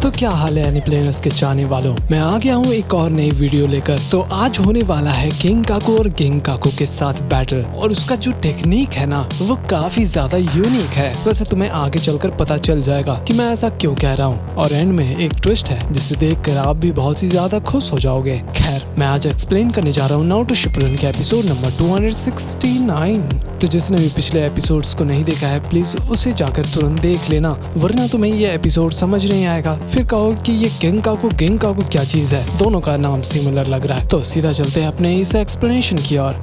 तो क्या हाल है एनीप्लेनर्स के चाहने वालों, मैं आ गया हूँ एक और नई वीडियो लेकर। तो आज होने वाला है गिंकाकू और गिंकाकू के साथ बैटल, और उसका जो टेक्निक है ना वो काफी ज्यादा यूनिक है। वैसे तुम्हें आगे चलकर पता चल जाएगा कि मैं ऐसा क्यों कह रहा हूँ, और एंड में एक ट्विस्ट है जिसे देखकर आप भी बहुत ही ज्यादा खुश हो जाओगे। खैर, मैं आज एक्सप्लेन करने जा रहा हूँ नारुतो शिपुडेन के एपिसोड नंबर 269। तो जिसने भी पिछले एपिसोड्स को नहीं देखा है प्लीज उसे जाकर तुरंत देख लेना, वरना तुम्हें ये एपिसोड समझ नहीं आएगा। फिर कहो कि ये गिंकाकू क्या चीज है, दोनों का नाम सिमिलर लग रहा है। तो सीधा चलते हैं अपने इस एक्सप्लेनेशन की ओर।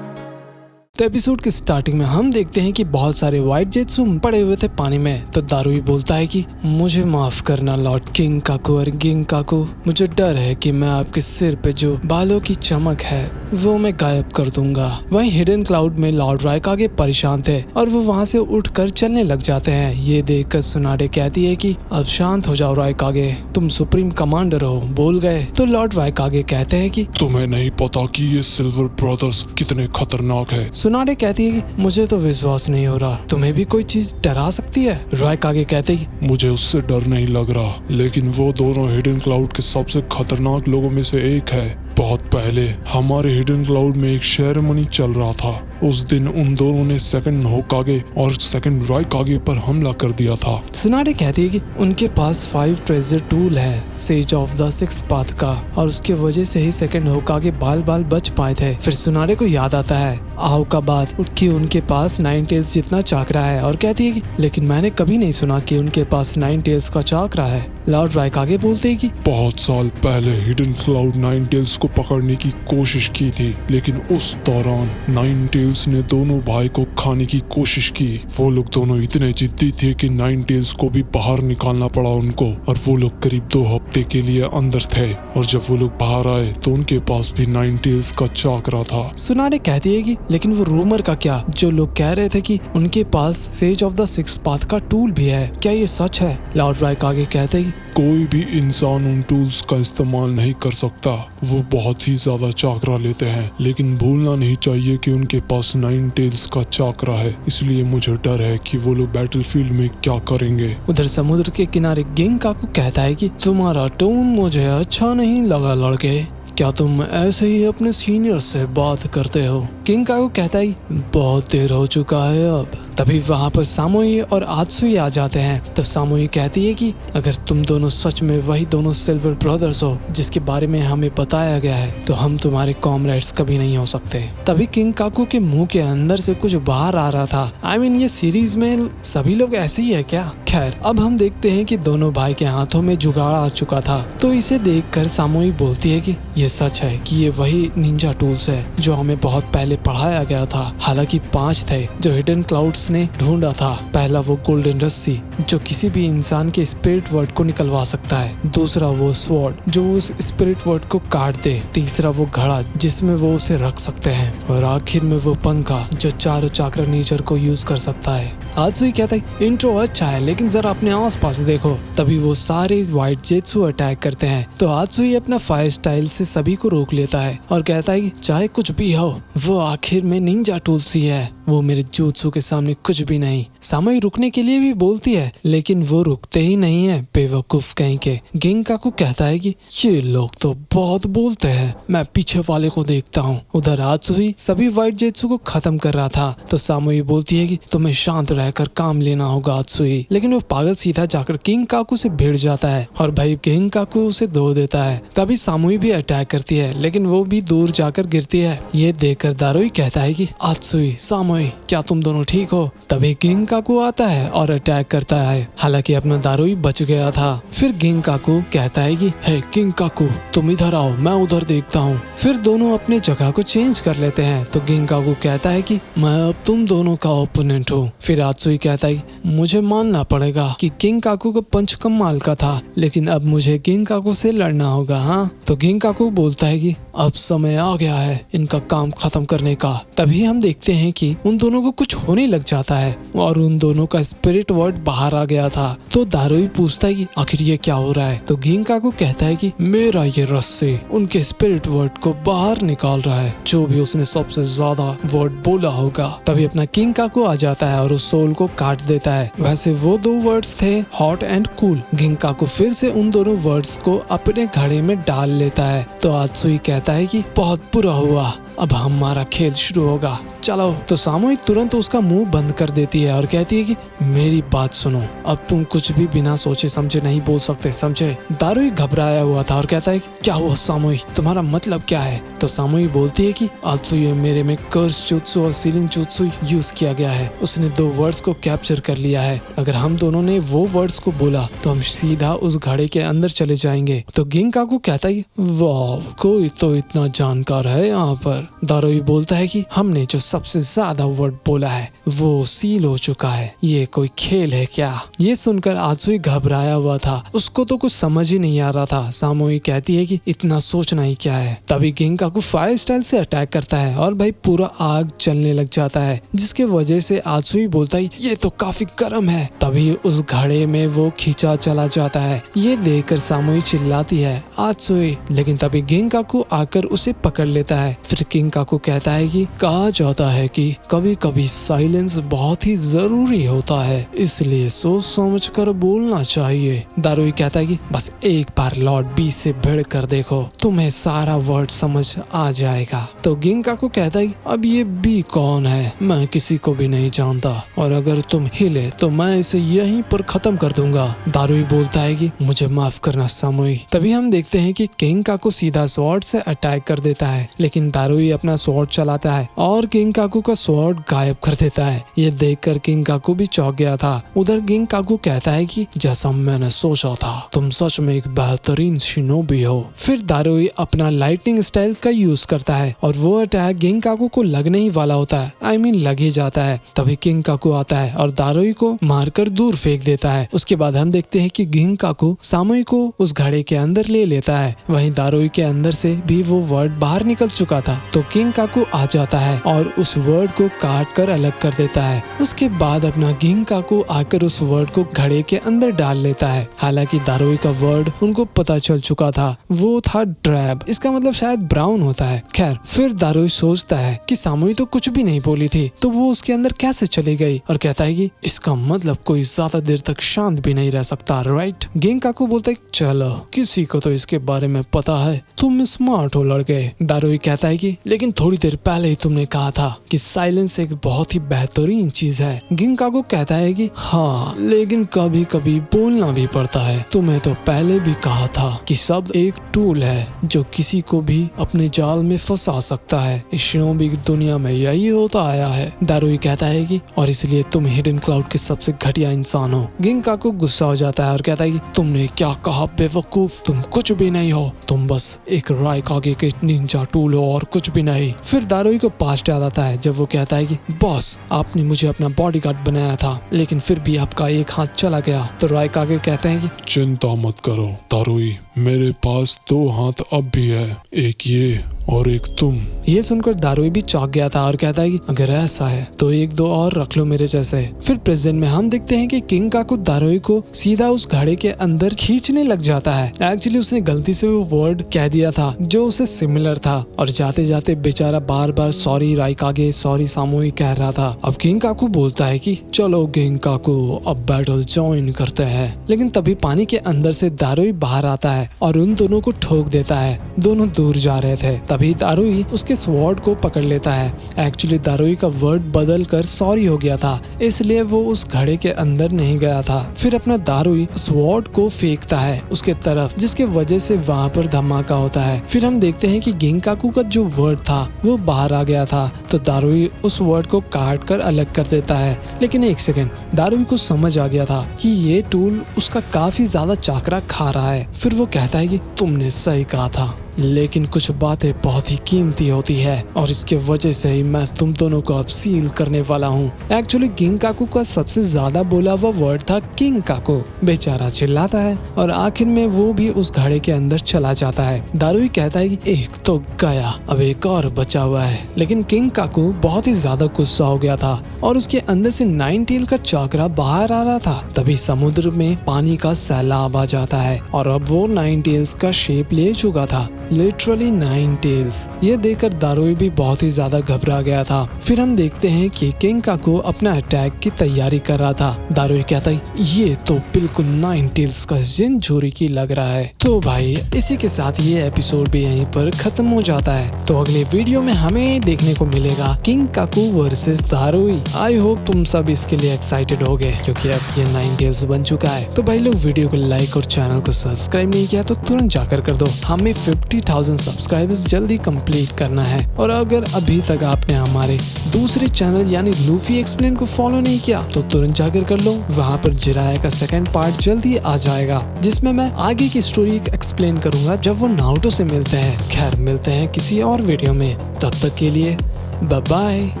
तो एपिसोड के स्टार्टिंग में हम देखते हैं कि बहुत सारे व्हाइट जेत्सु पड़े हुए थे पानी में। तो दारुई बोलता है कि मुझे माफ करना लॉर्ड गिंकाकू और गिंकाकू, मुझे डर है कि मैं आपके सिर पे जो बालों की चमक है वो मैं गायब कर दूंगा। वहीं हिडन क्लाउड में लॉर्ड रायकागे परेशान थे और वो वहाँ से उठकर चलने लग जाते हैं। ये देखकर सुनाडे कहती है कि अब शांत हो जाओ रायकागे, तुम सुप्रीम कमांडर हो, बोल गए। तो लॉर्ड रायकागे कहते हैं कि तुम्हें नहीं पता कि ये सिल्वर ब्रदर्स कितने खतरनाक है। सुनाडे कहती है कि मुझे तो विश्वास नहीं हो रहा, तुम्हें भी कोई चीज डरा सकती है। रायकागे कहते हैं कि मुझे उससे डर नहीं लग रहा, लेकिन वो दोनों हिडन क्लाउड के सबसे खतरनाक लोगों में से एक है। बहुत पहले हमारे हिडन क्लाउड में एक सेरेमनी चल रहा था। उस दिन उन दोनों ने सेकंड होकागे और सेकंड रायकागे पर हमला कर दिया था। सुनाडे कहती है कि उनके पास 5 ट्रेजर टूल है सेज ऑफ द 6 पाथ का, और उसके वजह से ही सेकंड होकागे बाल बाल बच पाए थे। फिर सुनाडे को याद आता है आओ का बात कि उनके पास 9 टेल्स जितना चाकरा है, और कहती है कि लेकिन मैंने कभी नहीं सुना कि उनके पास 9 टेल्स का चाकरा है। लॉर्ड रायकागे बोलते हैं कि बहुत साल पहले हिडन क्लाउड 9 टेल्स को पकड़ने की कोशिश की थी, लेकिन उस दौरान 9 टेल्स ने दोनों भाई को खाने की कोशिश की। वो लोग दोनों इतने जिद्दी थे कि 9 टेल्स को भी बाहर निकालना पड़ा उनको, और वो लोग करीब 2 हफ्ते के लिए अंदर थे, और जब वो लोग बाहर आए तो उनके पास भी 9 टेल्स का चाकरा था। सुनाडे कहती है कि लेकिन वो रूमर का क्या, जो लोग कह रहे थे कि उनके पास सेज ऑफ द 6 पाथ का टूल भी है, क्या ये सच है? लॉर्ड रायकागे कहते हैं कोई भी इंसान उन टूल्स का इस्तेमाल नहीं कर सकता। वो बहुत ही ज्यादा चाकरा लेते हैं, लेकिन भूलना नहीं चाहिए कि उनके पास 9 टेल्स का चाकरा है, इसलिए मुझे डर है कि वो लोग बैटलफील्ड में क्या करेंगे। उधर समुद्र के किनारे गिंकाकू कहता है कि तुम्हारा टोन मुझे अच्छा नहीं लगा लड़के, क्या तुम ऐसे ही अपने सीनियर से बात करते हो? गिंकाकू कहता है बहुत देर हो चुका है अब। तभी वहाँ पर सामोई और आत्सुई आ जाते हैं। तो सामोई कहती है कि अगर तुम दोनों सच में वही दोनों सिल्वर ब्रदर्स हो जिसके बारे में हमें बताया गया है, तो हम तुम्हारे कॉमरेड्स कभी नहीं हो सकते। तभी गिंकाकू के मुंह के अंदर से कुछ बाहर आ रहा था। ये सीरीज में सभी लोग ऐसे ही है क्या? खैर, अब हम देखते हैं कि दोनों भाई के हाथों में जुगाड़ आ चुका था। तो इसे देखकर सामोई बोलती है कि ये सच है कि ये वही निंजा टूल्स है जो हमें बहुत पहले पढ़ाया गया था। हालांकि 5 थे जो हिडन क्लाउड्स ने ढूंढा था। पहला वो गोल्डन रस्सी जो किसी भी इंसान के स्पिरिट वर्ड को निकलवा सकता है, दूसरा वो स्वॉर्ड जो उस स्पिरिट वर्ड को काट दे, तीसरा वो घड़ा जिसमें वो उसे रख सकते हैं, और आखिर में वो पंखा जो चारों चाक्रा नेचर को यूज कर सकता है। आत्सुई कहता है इंट्रो अच्छा है, लेकिन जरा अपने आस पास देखो। तभी वो सारे व्हाइट जेत्सु अटैक करते हैं। तो आत्सुई अपना फायर स्टाइल से सभी को रोक लेता है और कहता है कि चाहे कुछ भी हो, वो आखिर में निंजा टूल्स ही है, वो मेरे jutsu के सामने कुछ भी नहीं। सामोई रुकने के लिए भी बोलती है, लेकिन वो रुकते ही नहीं है, बेवकूफ कहीं के। गिंकाकू कहता है कि ये लोग तो बहुत बोलते हैं, मैं पीछे वाले को देखता हूँ। उधर आत्सुई सभी व्हाइट जेत्सु को खत्म कर रहा था। तो सामोई बोलती है कि तुम्हें शांत रहकर काम लेना होगा आत्सुई, लेकिन वो पागल सीधा जाकर गिंकाकू से भिड़ जाता है और भाई गिंकाकू उसे धो देता है। तभी सामोई भी अटैक करती है, लेकिन वो भी दूर जाकर गिरती है। ये देखकर दारुई कहता है कि आत्सुई, सामोई, क्या तुम दोनों ठीक हो? तभी गिंकाकू आता है और अटैक करता है। हालांकि अपना दारुई बच गया था। फिर गिंकाकू कहता है कि हे गिंकाकू, तुम इधर आओ, मैं उधर देखता हूँ। फिर दोनों अपने जगह को चेंज कर लेते हैं। तो गिंकाकू कहता है कि मैं अब तुम दोनों का ओपोनेंट हूँ। फिर आत्सुई कहता है मुझे मानना पड़ेगा कि गिंकाकू का पंच कमाल का था, लेकिन अब मुझे गिंकाकू से लड़ना होगा। हाँ, तो गिंकाकू बोलता है कि अब समय आ गया है इनका काम खत्म करने का। तभी हम देखते हैं कि उन दोनों को कुछ होने लग जाता है और उन दोनों का स्पिरिट वर्ड बाहर आ गया था। तो दारुई पूछता है कि आखिर ये क्या हो रहा है। तो गिंकाकू कहता है कि मेरा ये रस्से उनके स्पिरिट वर्ड को बाहर निकाल रहा है, जो भी उसने सबसे ज्यादा वर्ड बोला होगा। तभी अपना गिंकाकू आ जाता है और उस सोल को काट देता है। वैसे वो 2 वर्ड्स थे, हॉट एंड कूल। गिंकाकू फिर से उन दोनों वर्ड्स को अपने घड़े में डाल लेता है। तो आत्सुई कहता है कि बहुत बुरा हुआ, अब हमारा खेल शुरू होगा, चलो। तो सामोई तुरंत उसका मुंह बंद कर देती है और कहती है कि मेरी बात सुनो, अब तुम कुछ भी बिना सोचे समझे नहीं बोल सकते, समझे। दारुई घबराया हुआ था और कहता है कि क्या हुआ सामोई, तुम्हारा मतलब क्या है। तो सामोई बोलती है कि आत्सुई मेरे में कर्स जुत्सु और सीलिंग जुत्सु यूज किया गया है। उसने 2 वर्ड्स को कैप्चर कर लिया है। अगर हम दोनों ने वो वर्ड्स को बोला तो हम सीधा उस घड़े के अंदर चले जाएंगे। तो गिंकाकू कहता है वाह, कोई तो इतना जानकार है यहाँ पर। दारुई बोलता है कि हमने जो सबसे ज्यादा वर्ड बोला है वो सील हो चुका है, ये कोई खेल है क्या। ये सुनकर आत्सुई घबराया हुआ था, उसको तो कुछ समझ ही नहीं आ रहा था। सामोई कहती है कि इतना सोचना ही क्या है। तभी गिंकाकू फायर स्टाइल से अटैक करता है और भाई पूरा आग चलने लग जाता है, जिसके वजह से आत्सुई बोलता है ये तो काफी गर्म है। तभी उस घड़े में वो खींचा चला जाता है। ये देखकर सामोई चिल्लाती है आत्सुई, लेकिन तभी गिंकाकू आकर उसे पकड़ लेता है। फिर गिंकाकू कहता है कि कहा जाता है कि कभी कभी साइलेंस बहुत ही जरूरी होता है, इसलिए सोच समझ कर बोलना चाहिए। दारुई कहता है कि बस एक बार लॉर्ड बी से भिड़ कर देखो, तुम्हें सारा वर्ड समझ आ जाएगा। तो गिंकाकू कहता है अब ये बी कौन है, मैं किसी को भी नहीं जानता और अगर तुम हिले तो मैं इसे यहीं पर खत्म कर दूंगा। दारुई बोलता है कि मुझे माफ करना सामोई। तभी हम देखते हैं कि गिंकाकू सीधा स्वॉर्ड से अटैक कर देता है, लेकिन दारुई अपना स्वॉर्ड चलाता है और गिंकाकू का स्वॉर्ड गायब कर देता है। ये देखकर गिंकाकू भी चौंक गया था। उधर गिंकाकू कहता है कि जैसा मैंने सोचा था, तुम सच में एक बेहतरीन शिनोबी हो। फिर दारुई अपना लाइटनिंग स्टाइल का यूज करता है और वो अटैक गिंकाकू को लगने ही वाला होता है, आई मीन लग ही जाता है। तभी गिंकाकू आता है और दारुई को मारकर दूर फेंक देता है। उसके बाद हम देखते हैं कि गिंकाकू सामोई को उस घड़े के अंदर ले लेता है। वहीं दारुई के अंदर से भी वो वर्ड बाहर निकल चुका था। तो गिंकाकू आ जाता है और उस वर्ड को काट कर अलग कर देता है। उसके बाद अपना गिंकाकू आकर उस वर्ड को घड़े के अंदर डाल लेता है। हालांकि दारुई का वर्ड उनको पता चल चुका था, वो था ड्रैब, इसका मतलब शायद ब्राउन होता है। खैर, फिर दारुई सोचता है कि सामोई तो कुछ भी नहीं बोली थी, तो वो उसके अंदर कैसे चली गई, और कहता है कि इसका मतलब कोई ज्यादा देर तक शांत भी नहीं रह सकता, राइट। गिंकाकू बोलता है चलो, किसी को तो इसके बारे में पता है, तुम स्मार्ट हो लड़के। दारुई कहता है कि लेकिन थोड़ी देर पहले ही तुमने कहा था कि साइलेंस एक बहुत ही बेहतरीन चीज है। गिंकाकू कहता है कि हाँ, लेकिन कभी कभी बोलना भी पड़ता है। तुम्हें तो पहले भी कहा था कि शब्द एक टूल है जो किसी को भी अपने जाल में फंसा सकता है। इस शिनोबी की दुनिया में यही होता आया है। दारुई कहता है कि और इसलिए तुम हिडन क्लाउड के सबसे घटिया इंसान हो। गिंकाकू गुस्सा हो जाता है और कहता है कि तुमने क्या कहा बेवकूफ, तुम कुछ भी नहीं हो, तुम बस एक राइकागे के निंजा टूल हो और कुछ भी नहीं। फिर दारुई को पास्ट याद आता है जब वो कहता है कि बॉस, आपने मुझे अपना बॉडीगार्ड बनाया था, लेकिन फिर भी आपका एक हाथ चला गया। तो राइकागे कहते हैं कि चिंता मत करो दारुई, मेरे पास 2 हाथ अब भी है, एक ये और एक तुम। ये सुनकर दारुई भी चौंक गया था और कहता है कि अगर ऐसा है तो 1-2 और रख लो मेरे जैसे। फिर प्रेजेंट में हम देखते हैं कि गिंकाकू दारुई को सीधा उस घड़े के अंदर खींचने लग जाता है। एक्चुअली उसने गलती से वो वर्ड कह दिया था जो उसे सिमिलर था और जाते जाते बेचारा बार बार सॉरी राइकागे, सॉरी सामोई कह रहा था। अब गिंकाकू बोलता है कि चलो गिंकाकू, अब बैटल ज्वाइन करते हैं। लेकिन तभी पानी के अंदर से दारुई बाहर आता है और उन दोनों को ठोक देता है। दोनों दूर जा रहे थे, तभी दारुई उसके स्वॉर्ड को पकड़ लेता है। एक्चुअली दारुई का वर्ड बदल कर सॉरी हो गया था, इसलिए वो उस घड़े के अंदर नहीं गया था। फिर अपना दारुई स्वॉर्ड को फेंकता है उसके तरफ, जिसके वजह से वहाँ पर धमाका होता है। फिर हम देखते हैं कि गिंकाकू का जो वर्ड था वो बाहर आ गया था। तो दारुई उस वर्ड को काट कर अलग कर देता है। लेकिन एक सेकेंड, दारुई को समझ आ गया था कि ये टूल उसका काफी ज्यादा चाकरा खा रहा है। फिर वो कहता है कि तुमने सही कहा था, लेकिन कुछ बातें बहुत ही कीमती होती है और इसके वजह से ही मैं तुम दोनों को अब सील करने वाला हूँ। एक्चुअली गिंकाकू का सबसे ज्यादा बोला हुआ वर्ड था किंकाकू। बेचारा चिल्लाता है और आखिर में वो भी उस घड़े के अंदर चला जाता है। दारुई कहता है कि एक तो गया, अब एक और बचा हुआ है। लेकिन किंकाकू बहुत ही ज्यादा गुस्सा हो गया था और उसके अंदर से नाइन टेल का चाकरा बाहर आ रहा था। तभी समुद्र में पानी का सैलाब आ जाता है और अब वो नाइन टेल्स का शेप ले चुका था, लिटरली नाइन टेल्स। ये देखकर दारुई भी बहुत ही ज्यादा घबरा गया था। फिर हम देखते हैं कि किंकाकू अपना अटैक की तैयारी कर रहा था। दारुई कहता है ये तो बिल्कुल नाइन टेल्स का जिनचोरी की लग रहा है। तो भाई इसी के साथ ये एपिसोड भी यहीं पर खत्म हो जाता है। तो अगले वीडियो में हमें देखने को मिलेगा किंकाकू वर्सेस दारुई। आई होप तुम सब इसके लिए एक्साइटेड हो गए क्योंकि अब ये नाइन टेल्स बन चुका है। तो भाई लोग वीडियो को लाइक और चैनल को सब्सक्राइब नहीं किया तो तुरंत जाकर कर दो। हमें 50,000 सब्सक्राइबर्स जल्दी कंप्लीट करना है। और अगर अभी तक आपने हमारे दूसरे चैनल यानी लूफी एक्सप्लेन को फॉलो नहीं किया तो तुरंत जाकर कर लो। वहाँ पर जिराया का सेकंड पार्ट जल्दी आ जाएगा जिसमें मैं आगे की स्टोरी एक्सप्लेन करूंगा जब वो नारुतो से मिलते हैं। खैर मिलते हैं किसी और वीडियो में, तब तक के लिए बाय बाय।